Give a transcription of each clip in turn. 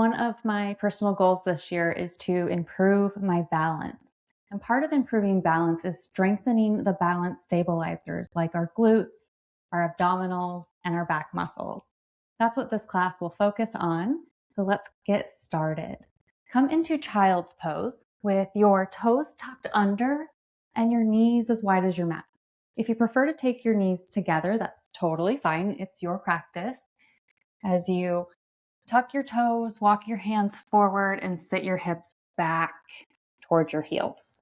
One of my personal goals this year is to improve my balance. And part of improving balance is strengthening the balance stabilizers like our glutes, our abdominals, and our back muscles. That's what this class will focus on. So let's get started. Come into child's pose with your toes tucked under and your knees as wide as your mat. If you prefer to take your knees together, that's totally fine. It's your practice. As you tuck your toes, walk your hands forward, and sit your hips back towards your heels.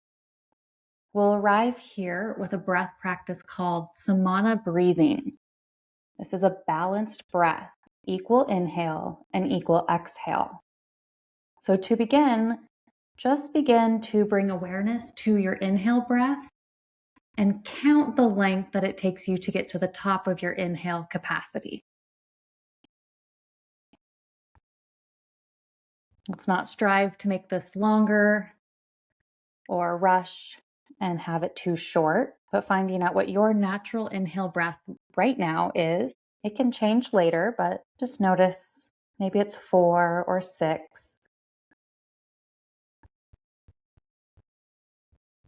We'll arrive here with a breath practice called Samana breathing. This is a balanced breath, equal inhale and equal exhale. So to begin, just begin to bring awareness to your inhale breath and count the length that it takes you to get to the top of your inhale capacity. Let's not strive to make this longer or rush and have it too short, but finding out what your natural inhale breath right now is. It can change later, but just notice maybe it's 4 or 6.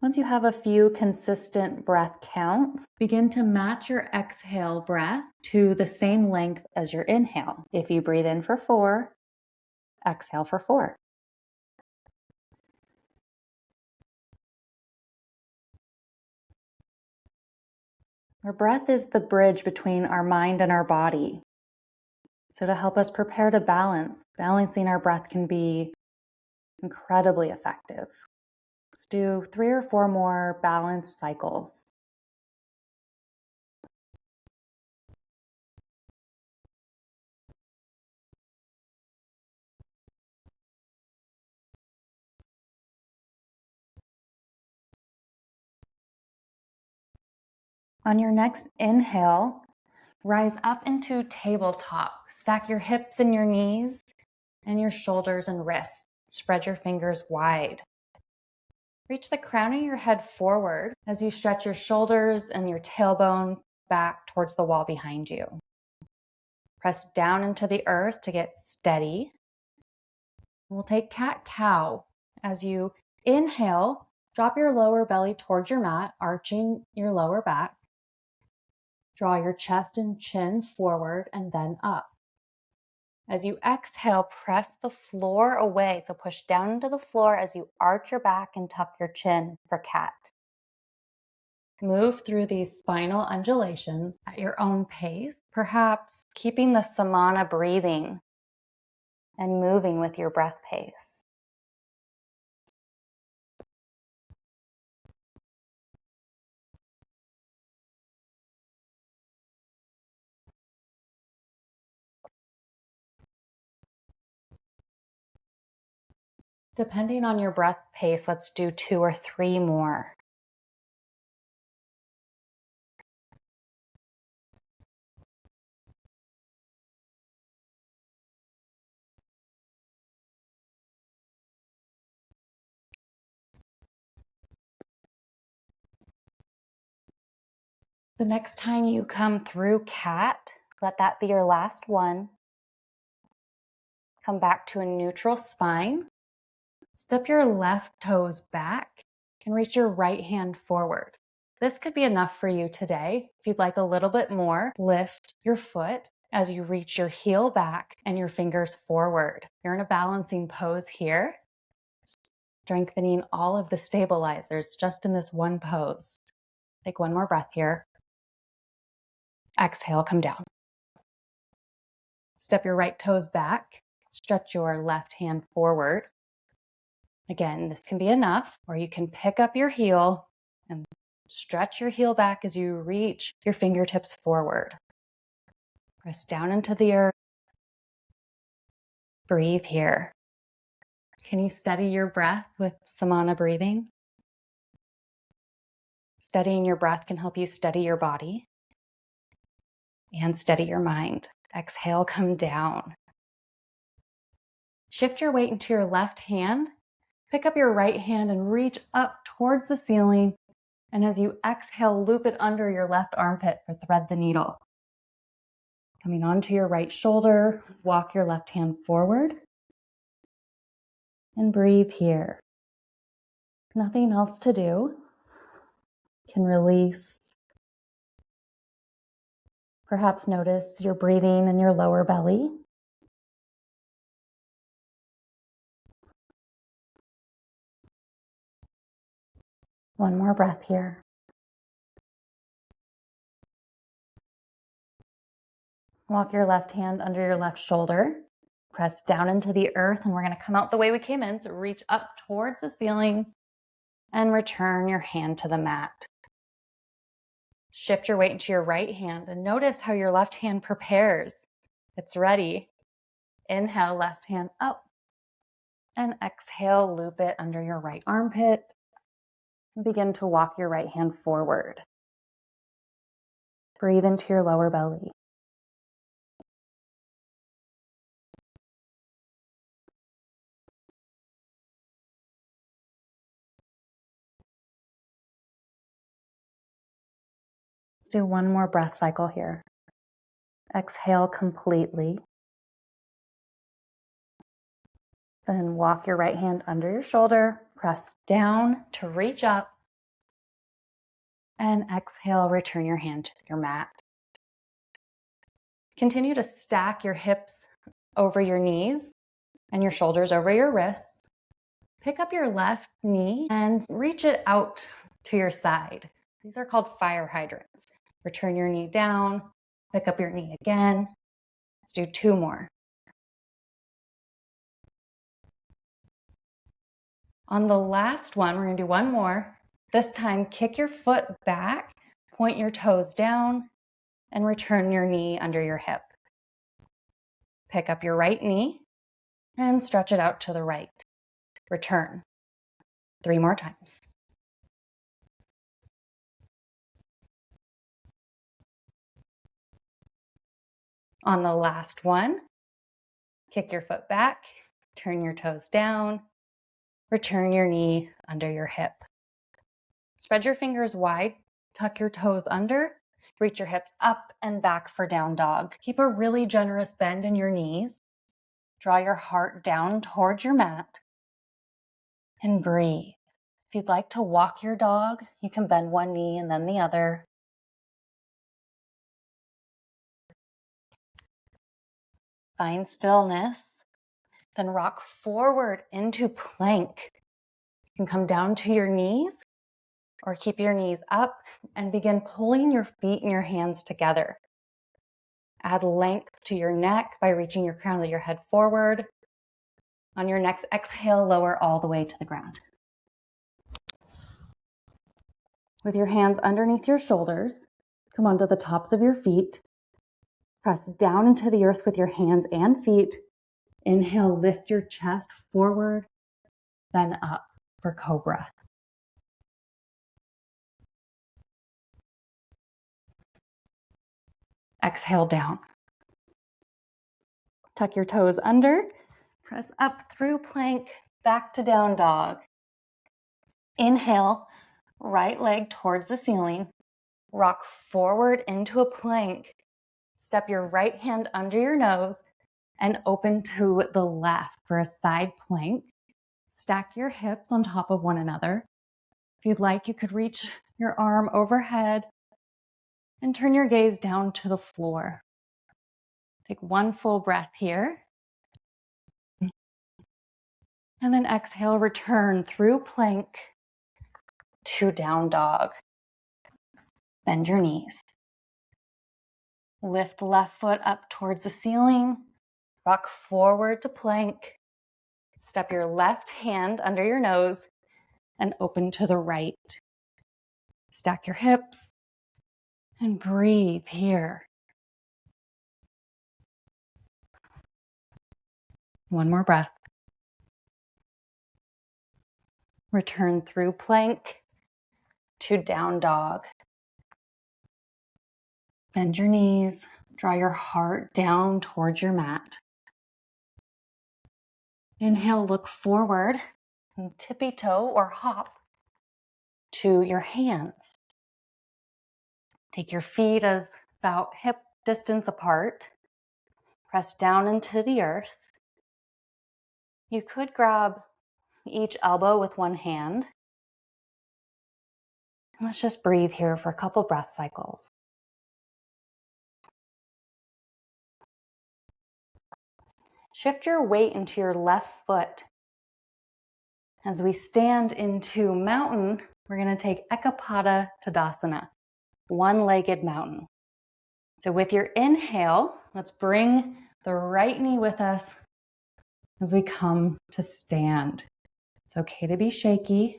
Once you have a few consistent breath counts, begin to match your exhale breath to the same length as your inhale. If you breathe in for 4, exhale for 4. Our breath is the bridge between our mind and our body. So to help us prepare to balance, balancing our breath can be incredibly effective. Let's do 3 or 4 more balance cycles. On your next inhale, rise up into tabletop. Stack your hips and your knees and your shoulders and wrists. Spread your fingers wide. Reach the crown of your head forward as you stretch your shoulders and your tailbone back towards the wall behind you. Press down into the earth to get steady. We'll take cat-cow. As you inhale, drop your lower belly towards your mat, arching your lower back. Draw your chest and chin forward and then up. As you exhale, press the floor away. So push down into the floor as you arch your back and tuck your chin for cat. Move through these spinal undulations at your own pace, perhaps keeping the Samana breathing and moving with your breath pace. Depending on your breath pace, let's do 2 or 3 more. The next time you come through cat, let that be your last one. Come back to a neutral spine. Step your left toes back and reach your right hand forward. This could be enough for you today. If you'd like a little bit more, lift your foot as you reach your heel back and your fingers forward. You're in a balancing pose here, strengthening all of the stabilizers just in this one pose. Take one more breath here. Exhale, come down. Step your right toes back. Stretch your left hand forward. Again, this can be enough, or you can pick up your heel and stretch your heel back as you reach your fingertips forward. Press down into the earth. Breathe here. Can you steady your breath with Samana breathing? Steadying your breath can help you steady your body and steady your mind. Exhale, come down. Shift your weight into your left hand. Pick up your right hand and reach up towards the ceiling. And as you exhale, loop it under your left armpit for thread the needle. Coming onto your right shoulder, walk your left hand forward. And breathe here. Nothing else to do. Can release. Perhaps notice your breathing in your lower belly. One more breath here. Walk your left hand under your left shoulder. Press down into the earth, and we're going to come out the way we came in. So reach up towards the ceiling and return your hand to the mat. Shift your weight into your right hand and notice how your left hand prepares. It's ready. Inhale, left hand up. And exhale, loop it under your right armpit. And begin to walk your right hand forward. Breathe into your lower belly. Let's do one more breath cycle here. Exhale completely. Then walk your right hand under your shoulder. Press down to reach up. And exhale, return your hand to your mat. Continue to stack your hips over your knees and your shoulders over your wrists. Pick up your left knee and reach it out to your side. These are called fire hydrants. Return your knee down, pick up your knee again. Let's do two more. On the last one, we're going to do one more. This time, kick your foot back, point your toes down, and return your knee under your hip. Pick up your right knee and stretch it out to the right. Return. 3 more times. On the last one, kick your foot back, turn your toes down, return your knee under your hip. Spread your fingers wide, tuck your toes under, reach your hips up and back for down dog. Keep a really generous bend in your knees. Draw your heart down towards your mat and breathe. If you'd like to walk your dog, you can bend one knee and then the other. Find stillness, then rock forward into plank. You can come down to your knees or keep your knees up and begin pulling your feet and your hands together. Add length to your neck by reaching your crown of your head forward. On your next exhale, lower all the way to the ground. With your hands underneath your shoulders, come onto the tops of your feet. Press down into the earth with your hands and feet. Inhale, lift your chest forward, then up for cobra. Exhale down. Tuck your toes under. Press up through plank, back to down dog. Inhale, right leg towards the ceiling. Rock forward into a plank. Step your right hand under your nose and open to the left for a side plank. Stack your hips on top of one another. If you'd like, you could reach your arm overhead and turn your gaze down to the floor. Take one full breath here. And then exhale, return through plank to down dog. Bend your knees. Lift left foot up towards the ceiling. Rock forward to plank. Step your left hand under your nose and open to the right. Stack your hips and breathe here. One more breath. Return through plank to down dog. Bend your knees. Draw your heart down towards your mat. Inhale, look forward and tippy toe or hop to your hands. Take your feet as about hip distance apart. Press down into the earth. You could grab each elbow with one hand. And let's just breathe here for a couple breath cycles. Shift your weight into your left foot. As we stand into mountain, we're going to take Ekapada Tadasana, one-legged mountain. So with your inhale, let's bring the right knee with us as we come to stand. It's okay to be shaky.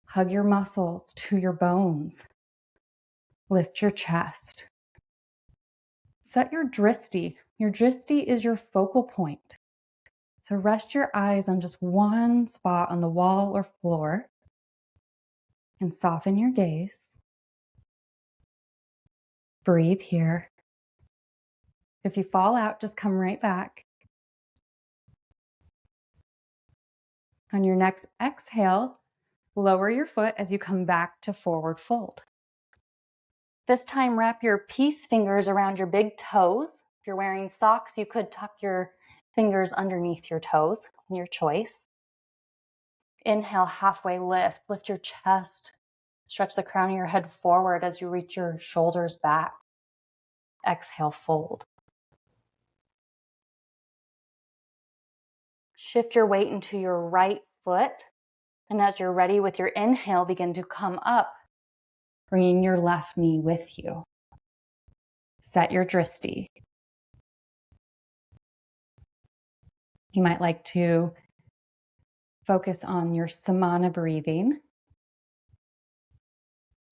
Hug your muscles to your bones. Lift your chest. Set your dristi. Your dristi is your focal point. So rest your eyes on just one spot on the wall or floor and soften your gaze. Breathe here. If you fall out, just come right back. On your next exhale, lower your foot as you come back to forward fold. This time, wrap your peace fingers around your big toes. If you're wearing socks, you could tuck your fingers underneath your toes, your choice. Inhale, halfway lift. Lift your chest. Stretch the crown of your head forward as you reach your shoulders back. Exhale, fold. Shift your weight into your right foot. And as you're ready with your inhale, begin to come up, bringing your left knee with you. Set your dristi. You might like to focus on your Samana breathing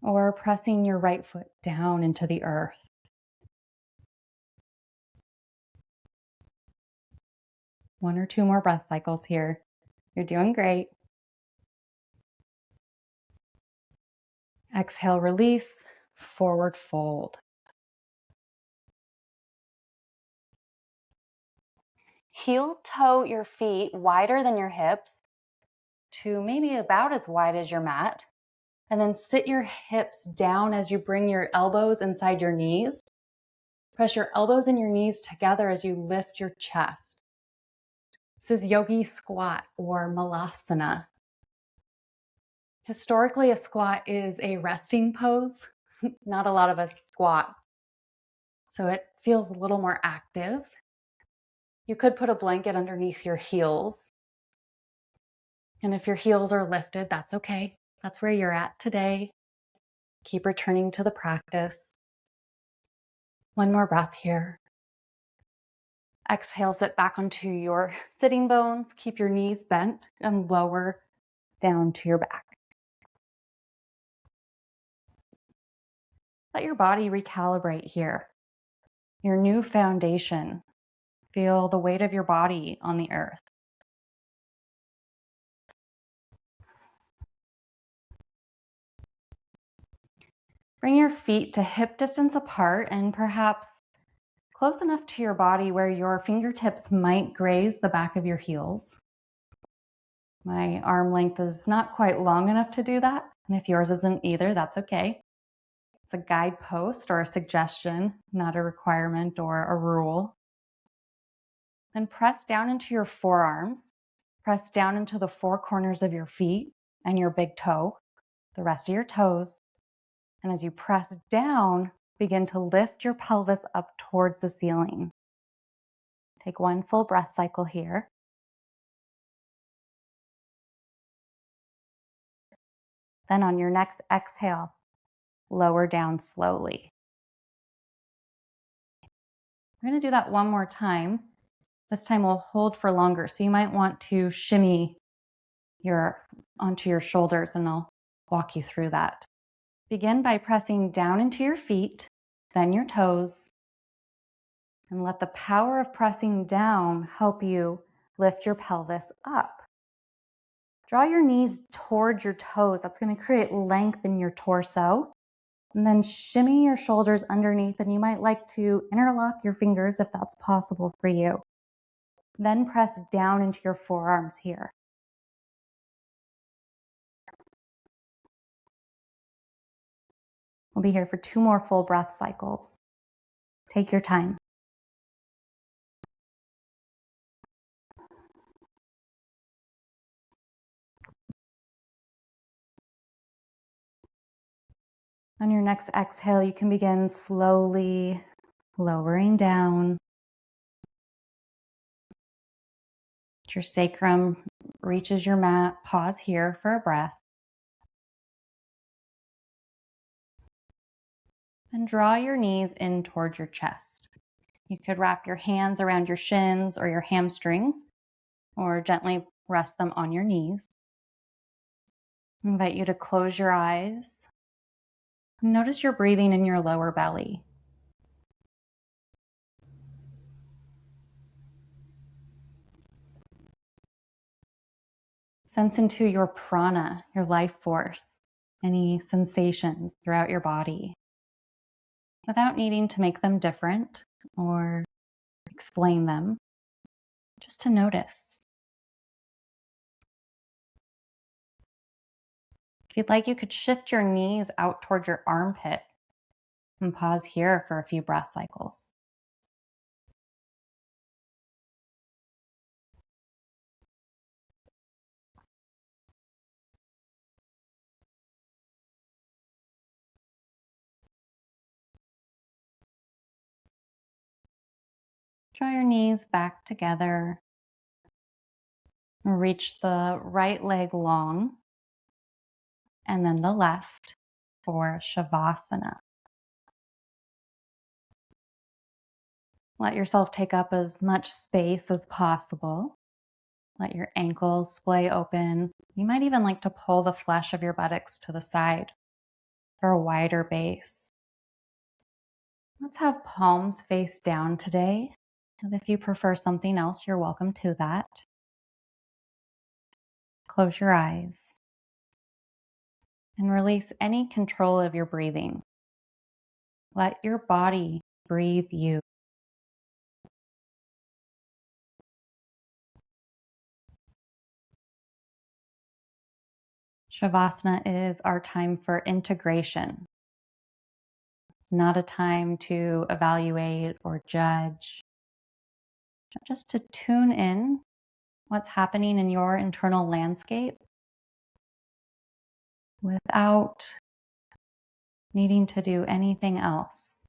or pressing your right foot down into the earth. One or two more breath cycles here. You're doing great. Exhale, release, forward fold. Heel toe your feet wider than your hips to maybe about as wide as your mat. And then sit your hips down as you bring your elbows inside your knees. Press your elbows and your knees together as you lift your chest. This is yogi squat or malasana. Historically, a squat is a resting pose. Not a lot of us squat. So it feels a little more active. You could put a blanket underneath your heels. And if your heels are lifted, that's okay. That's where you're at today. Keep returning to the practice. One more breath here. Exhale, sit back onto your sitting bones. Keep your knees bent and lower down to your back. Let your body recalibrate here. Your new foundation. Feel the weight of your body on the earth. Bring your feet to hip distance apart and perhaps close enough to your body where your fingertips might graze the back of your heels. My arm length is not quite long enough to do that, and if yours isn't either, that's okay. It's a guidepost or a suggestion, not a requirement or a rule. Then press down into your forearms. Press down into the four corners of your feet and your big toe, the rest of your toes. And as you press down, begin to lift your pelvis up towards the ceiling. Take one full breath cycle here. Then on your next exhale, lower down slowly. We're going to do that one more time. This time we'll hold for longer. So you might want to shimmy onto your shoulders, and I'll walk you through that. Begin by pressing down into your feet, then your toes, and let the power of pressing down help you lift your pelvis up. Draw your knees towards your toes. That's going to create length in your torso. And then shimmy your shoulders underneath, and you might like to interlock your fingers if that's possible for you. Then press down into your forearms here. We'll be here for two more full breath cycles. Take your time. On your next exhale, you can begin slowly lowering down. Your sacrum reaches your mat. Pause here for a breath. And draw your knees in towards your chest. You could wrap your hands around your shins or your hamstrings, or gently rest them on your knees. I invite you to close your eyes. Notice your breathing in your lower belly. Sense into your prana, your life force, any sensations throughout your body, without needing to make them different or explain them, just to notice. If you'd like, you could shift your knees out towards your armpit and pause here for a few breath cycles. Draw your knees back together. Reach the right leg long and then the left for Shavasana. Let yourself take up as much space as possible. Let your ankles splay open. You might even like to pull the flesh of your buttocks to the side for a wider base. Let's have palms face down today. And if you prefer something else, you're welcome to that. Close your eyes and release any control of your breathing. Let your body breathe you. Shavasana is our time for integration. It's not a time to evaluate or judge, just to tune in what's happening in your internal landscape without needing to do anything else.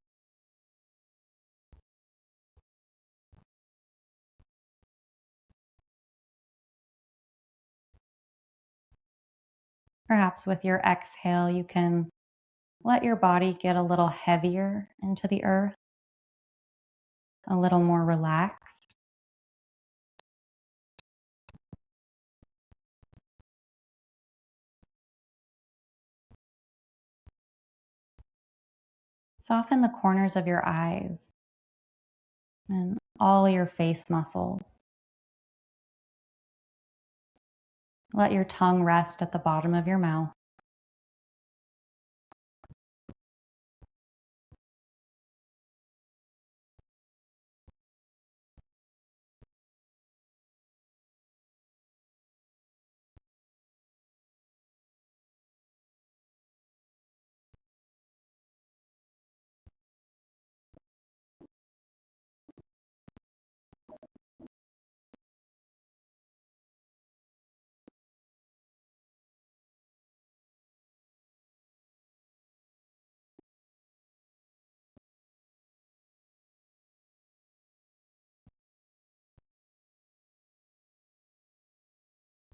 Perhaps with your exhale, you can let your body get a little heavier into the earth, a little more relaxed. Soften the corners of your eyes and all your face muscles. Let your tongue rest at the bottom of your mouth.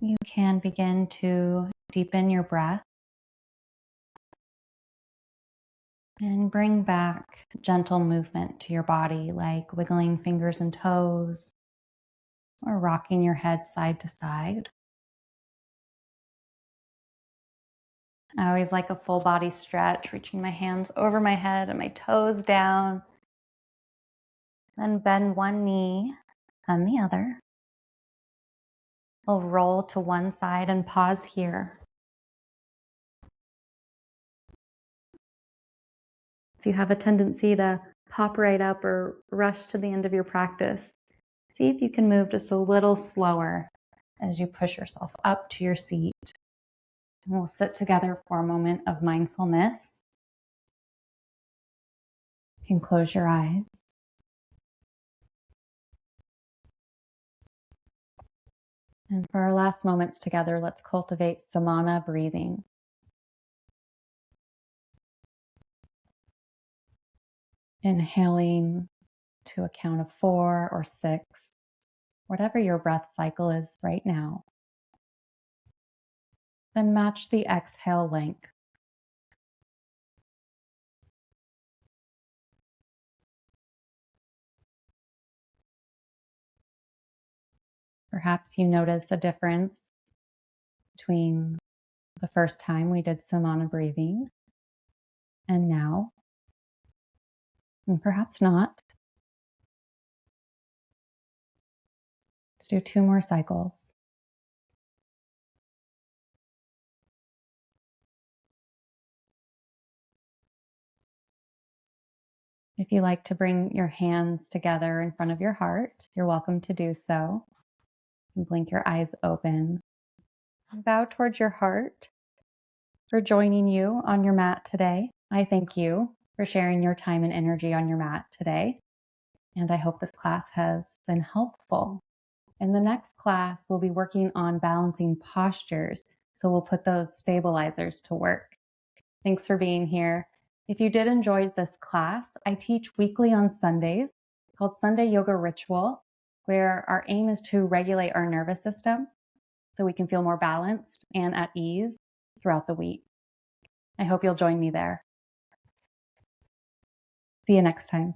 You can begin to deepen your breath and bring back gentle movement to your body, like wiggling fingers and toes or rocking your head side to side. I always like a full body stretch, reaching my hands over my head and my toes down. Then bend one knee, then the other. We'll roll to one side and pause here. If you have a tendency to pop right up or rush to the end of your practice, see if you can move just a little slower as you push yourself up to your seat. And we'll sit together for a moment of mindfulness. You can close your eyes. And for our last moments together, let's cultivate Samana breathing. Inhaling to a count of 4 or 6, whatever your breath cycle is right now. Then match the exhale length. Perhaps you notice a difference between the first time we did Samana breathing and now, and perhaps not. Let's do 2 more cycles. If you like to bring your hands together in front of your heart, you're welcome to do so. And blink your eyes open. Bow towards your heart for joining you on your mat today. I thank you for sharing your time and energy on your mat today. And I hope this class has been helpful. In the next class, we'll be working on balancing postures. So we'll put those stabilizers to work. Thanks for being here. If you did enjoy this class, I teach weekly on Sundays called Sunday Yoga Ritual, where our aim is to regulate our nervous system so we can feel more balanced and at ease throughout the week. I hope you'll join me there. See you next time.